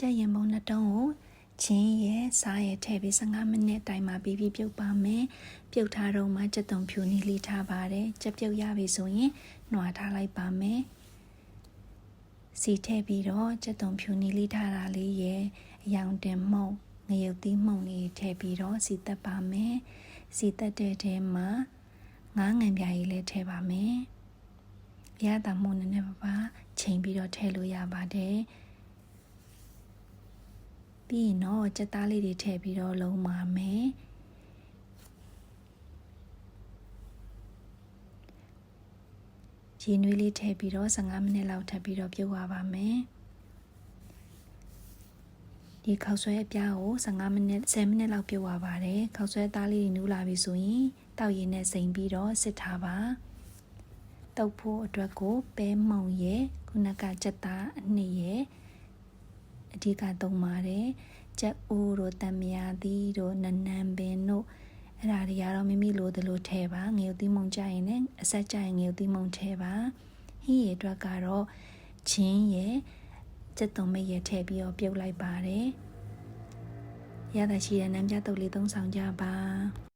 ကြက်ရင်ပုံနှစ်တုံးကိုချင်းရဲ့စားရဲ့ထည့်ပြီး15မိနစ်တိုင်မှာပြီးပြုတ်ပါမယ်ပြုတ်ထားတော့မှကြက်သွန်ဖြူနီလေးထားပါတယ်ကြက်ပြုတ်ရပြီဆိုရင်နှွာထားလိုက်ပါမယ်စီထည့်ပြီးတော့ကြက်သွန်ဖြူနီလေးထားတာလေးရဲ့အယောင်တင်မှုန့်ငရုတ်သီးမှုန့်လေးထည့်ပြီးတော့စီတက်ပါမယ်စီတက်တဲ့ထဲမှာငါးငံပြားကြီးလည်းထည့်ပါမယ်ရတာမှုန့်နည်းနည်းပါချိန်ပြီးတော့ထည့်လို့ရပါတယ်ပြီးရင်တော့ကြက်သားလေးတွေထည့်ပြီးတော့လုံးပါမယ်ရေနွေးလေးထည့်ပြီးတော့15မိနစ်လောက်ထပ်ပြီးတော့ပြုတ်ရပါမယ်ဒီခောက်ဆွဲအပြားကို15မိနစ်10မိနစ်လောက်ပြုတ်ရပါတယ်ခောက်ဆွဲသားလေးတွေနူးလာပြီဆိုရင်တောက်ရည်နဲ့စိမ်ပြီးတော့စစ်ထားပါတောက်ဖို့အတွက်ကိုပဲမှုံရဲ့ခုနကကြက်သားအနှစ်ရဲ့အဓိကသုံးပါတယ်ကြက်အိုးတို့တံမြာသီးတို့နနံပင်တို့အဲ့ဒါတွေကတော့မိမိလိုသလိုထည့်ပါငရုတ်သီးမုံကြရင်လည်းအဆက်ကြရင်ငရုတ်သီးမုံထည့်ပါဟင်းရည်အတွက်ကတော့ချင်းရယ်ကြက်သွန်မိတ်ရယ်ထည့်ပြီးတော့ပြုတ်လိုက်ပါတယ်ရတာရှိတဲ့နံပြတုပ်လေးသုံးဆောင်ကြပါ